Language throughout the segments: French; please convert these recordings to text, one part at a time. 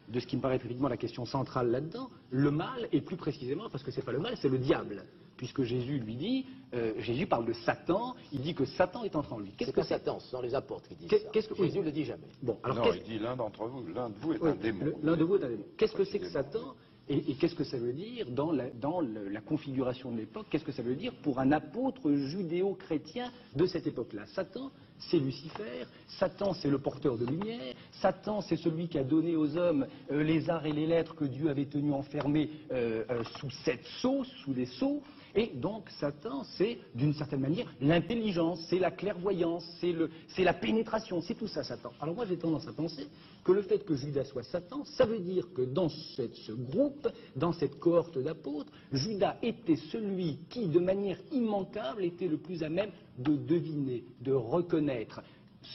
de ce qui me paraît effectivement la question centrale là-dedans, le mal, et plus précisément, parce que c'est pas le mal, c'est le diable. Puisque Jésus lui dit, Jésus parle de Satan, il dit que Satan est entré en lui. Qu'est-ce que c'est? Satan? Ce sont les apôtres qui disent ça. Oui. Jésus ne le dit jamais. Bon, alors non, il dit l'un d'entre vous, l'un de vous est un démon. L'un de vous est un démon. Qu'est-ce que c'est que Satan? Et qu'est-ce que ça veut dire dans la configuration de l'époque? Qu'est-ce que ça veut dire pour un apôtre judéo-chrétien de cette époque-là? Satan, c'est Lucifer. Satan, c'est le porteur de lumière. Satan, c'est celui qui a donné aux hommes les arts et les lettres que Dieu avait tenus enfermés sous 7 sceaux, sous des sceaux. Et donc Satan, c'est d'une certaine manière l'intelligence, c'est la clairvoyance, c'est la pénétration, c'est tout ça Satan. Alors moi j'ai tendance à penser que le fait que Judas soit Satan, ça veut dire que dans ce groupe, dans cette cohorte d'apôtres, Judas était celui qui, de manière immanquable, était le plus à même de deviner, de reconnaître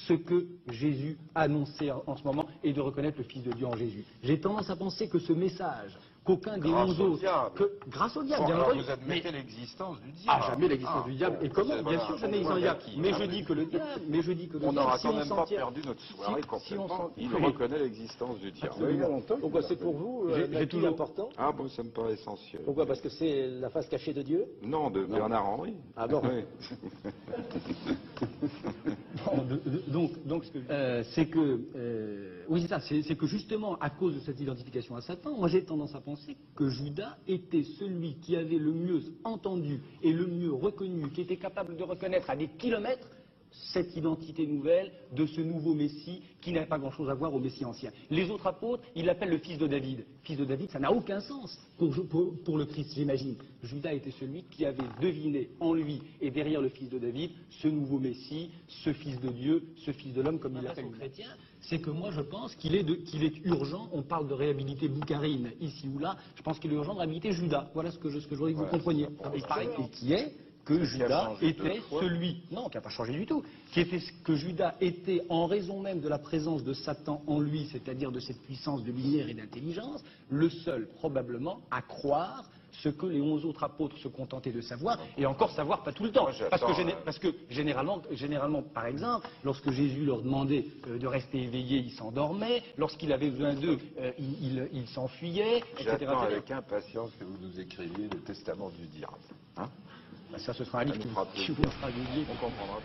ce que Jésus annonçait en ce moment et de reconnaître le Fils de Dieu en Jésus. J'ai tendance à penser que ce message, qu'aucun des 11 autres, grâce au diable, Bon, bien alors entendu, vous admettez l'existence du diable. Ah, jamais l'existence du diable. Et comment? Bien sûr, jamais l'existence du diable. Mais je dis que le diable, On n'aura quand même pas perdu notre soirée complètement. Il reconnaît l'existence du diable. Pourquoi c'est pour vous j'ai toujours important? Ah bon, ça me paraît essentiel. Pourquoi? Parce que c'est la face cachée de Dieu? Non, de Bernard Henry. Ah bon? Oui. Donc, c'est que, oui, c'est ça, c'est que justement, à cause de cette identification à Satan, moi j'ai tendance à penser que Judas était celui qui avait le mieux entendu et le mieux reconnu, qui était capable de reconnaître à des kilomètres cette identité nouvelle de ce nouveau Messie qui n'avait pas grand-chose à voir au Messie ancien. Les autres apôtres, ils l'appellent le fils de David. Fils de David, ça n'a aucun sens pour le Christ, j'imagine. Judas était celui qui avait deviné en lui et derrière le fils de David ce nouveau Messie, ce fils de Dieu, ce fils de l'homme, comme il l'appelle aux chrétiens. C'est que moi je pense qu'il est urgent, on parle de réhabiliter Boukharine ici ou là, je pense qu'il est urgent de réhabiliter Judas. Voilà ce que je voudrais que vous compreniez. Et qui est que Judas était celui, non, qui n'a pas changé du tout, que Judas était, en raison même de la présence de Satan en lui, c'est-à-dire de cette puissance de lumière et d'intelligence, le seul probablement à croire ce que les 11 autres apôtres se contentaient de savoir, et encore savoir pas tout le temps. Parce que généralement, par exemple, lorsque Jésus leur demandait de rester éveillés, ils s'endormaient, lorsqu'il avait besoin d'eux, ils s'enfuyaient, etc. J'attends avec impatience que vous nous écriviez le testament du diable. Hein? Ça, ce sera un livre qui vous fera dédié. On comprendra.